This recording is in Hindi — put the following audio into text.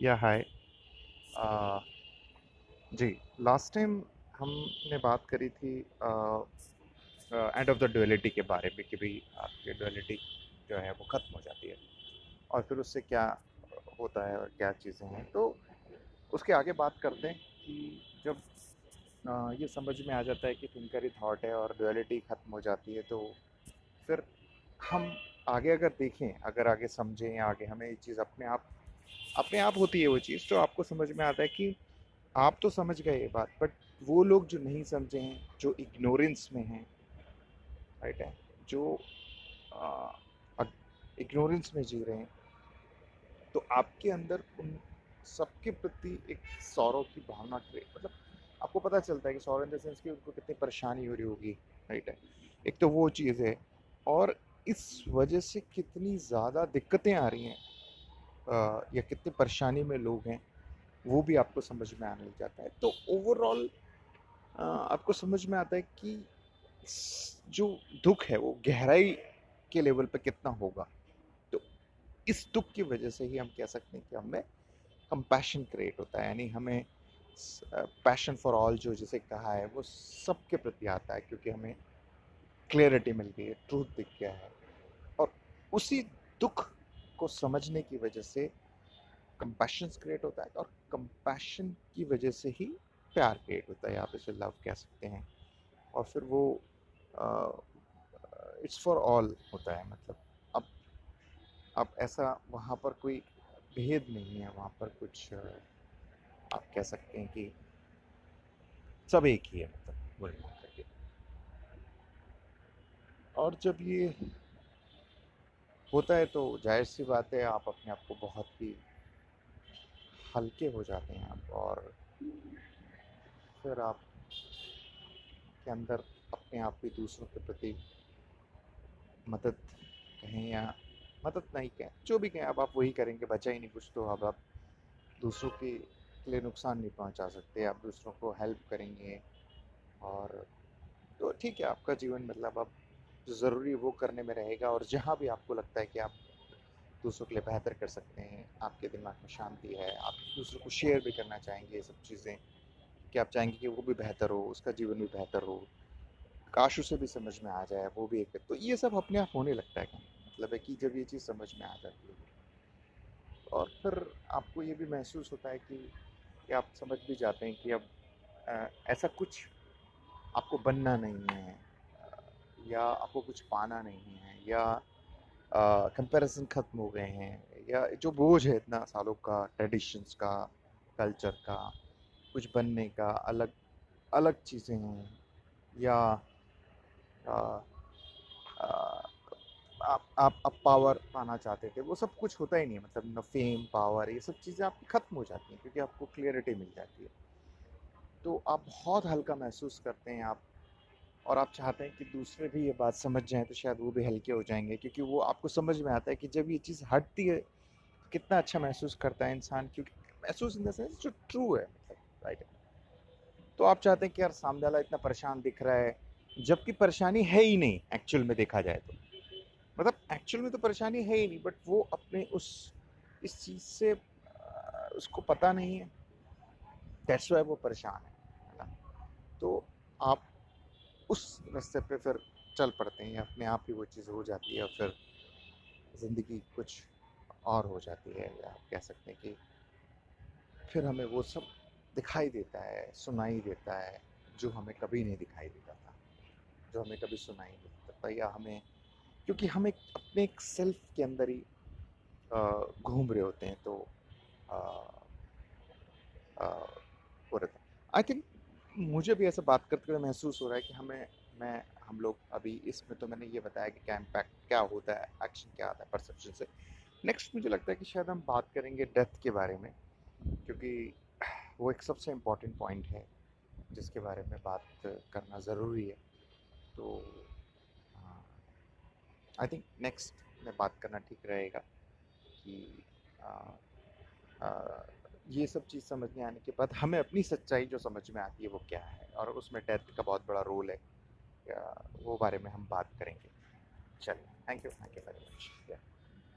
या हाय। आ, जी, लास्ट टाइम हमने बात करी थी एंड ऑफ द डुअलिटी के बारे में कि भाई आपकी डुअलिटी जो है वो ख़त्म हो जाती है और फिर उससे क्या होता है और क्या चीज़ें हैं। तो उसके आगे बात करते हैं कि जब ये समझ में आ जाता है कि थिंकर ही थॉट है और डुअलिटी ख़त्म हो जाती है, तो फिर हम आगे अगर देखें, अगर आगे समझें या आगे हमें ये चीज़ अपने आप होती है वो चीज़, तो आपको समझ में आता है कि आप तो समझ गए ये बात, बट वो लोग जो नहीं समझे हैं, जो इग्नोरेंस में हैं, राइट है, जो इग्नोरेंस में जी रहे हैं, तो आपके अंदर उन सबके प्रति एक सौरव की भावना क्रिएट, मतलब आपको पता चलता है कि सौरव इन द सेंस कि उनको कितनी परेशानी हो रही होगी, राइट है। एक तो वो चीज़ है, और इस वजह से कितनी ज़्यादा दिक्कतें आ रही हैं, या कितनी परेशानी में लोग हैं, वो भी आपको समझ में आने लग जाता है। तो ओवरऑल आपको समझ में आता है कि जो दुख है वो गहराई के लेवल पे कितना होगा। तो इस दुख की वजह से ही हम कह सकते हैं कि हमें कंपैशन क्रिएट होता है, यानी हमें पैशन फॉर ऑल जो जिसे कहा है वो सबके प्रति आता है, क्योंकि हमें क्लियरिटी मिल गई है, ट्रूथ दिख गया है। और उसी दुख को समझने की वजह से कंपैशन क्रिएट होता है, और कंपैशन की वजह से ही प्यार क्रिएट होता है, आप इसे लव कह सकते हैं। और फिर वो इट्स फॉर ऑल होता है, मतलब अब अब ऐसा वहाँ पर कोई भेद नहीं है, वहाँ पर कुछ आप कह सकते हैं कि सब एक ही है, मतलब बोल करके। और जब ये होता है तो जाहिर सी बात है, आप अपने आप को बहुत ही हल्के हो जाते हैं आप, और फिर आप के अंदर अपने आप भी दूसरों के प्रति मदद कहें या मदद नहीं कहें, जो भी कहें, अब आप वही करेंगे, बचा ही नहीं कुछ। तो अब आप दूसरों के लिए नुकसान नहीं पहुंचा सकते, आप दूसरों को हेल्प करेंगे। और तो ठीक है, आपका जीवन मतलब अब जो ज़रूरी है वो करने में रहेगा, और जहाँ भी आपको लगता है कि आप दूसरों के लिए बेहतर कर सकते हैं, आपके दिमाग में शांति है, आप दूसरों को शेयर भी करना चाहेंगे ये सब चीज़ें, कि आप चाहेंगे कि वो भी बेहतर हो, उसका जीवन भी बेहतर हो, काश उसे भी समझ में आ जाए, वो भी एक, तो ये सब अपने आप होने लगता है काम। मतलब है कि जब ये चीज़ समझ में आ जाती है, और फिर आपको ये भी महसूस होता है कि आप समझ भी जाते हैं कि अब ऐसा कुछ आपको बनना नहीं है, या आपको कुछ पाना नहीं है, या कंपैरिजन ख़त्म हो गए हैं, या जो बोझ है इतना सालों का ट्रेडिशंस का, कल्चर का, कुछ बनने का, अलग अलग चीज़ें हैं, या आ, आ, आप पावर पाना चाहते थे, वो सब कुछ होता ही नहीं है, मतलब न फेम पावर, ये सब चीज़ें आपकी ख़त्म हो जाती हैं, क्योंकि आपको क्लियरिटी मिल जाती है। तो आप बहुत हल्का महसूस करते हैं आप, और आप चाहते हैं कि दूसरे भी ये बात समझ जाएं, तो शायद वो भी हल्के हो जाएंगे, क्योंकि वो आपको समझ में आता है कि जब ये चीज़ हटती है कितना अच्छा महसूस करता है इंसान, क्योंकि महसूस इन द सेंस जो ट्रू है, मतलब राइट है। तो आप चाहते हैं कि यार सामने वाला इतना परेशान दिख रहा है, जबकि परेशानी है ही नहीं एक्चुअल में, देखा जाए तो मतलब एक्चुअल में तो परेशानी है ही नहीं, बट वो अपने उस इस चीज़ से उसको पता नहीं है, दैट्स वाई वो परेशान है ना। तो आप उस रास्ते पे फिर चल पड़ते हैं, अपने आप ही वो चीज़ हो जाती है, और फिर ज़िंदगी कुछ और हो जाती है, या आप कह सकते हैं कि फिर हमें वो सब दिखाई देता है, सुनाई देता है, जो हमें कभी नहीं दिखाई देता था, जो हमें कभी सुनाई नहीं देता था, या हमें, क्योंकि हम एक अपने एक सेल्फ के अंदर ही घूम रहे होते हैं। तो अ, अ, हो रहा था, आई थिंक मुझे भी ऐसा बात करते हुए महसूस हो रहा है कि मैं हम लोग अभी इसमें, तो मैंने ये बताया कि क्या इम्पैक्ट क्या होता है, एक्शन क्या आता है परसेप्शन से। नेक्स्ट मुझे लगता है कि शायद हम बात करेंगे डेथ के बारे में, क्योंकि वो एक सबसे इम्पॉर्टेंट पॉइंट है जिसके बारे में बात करना ज़रूरी है। तो आई थिंक नेक्स्ट में बात करना ठीक रहेगा कि आ, आ, ये सब चीज़ समझने आने के बाद हमें अपनी सच्चाई जो समझ में आती है वो क्या है, और उसमें डेथ का बहुत बड़ा रोल है, वो बारे में हम बात करेंगे। चलिए, थैंक यू वेरी मच।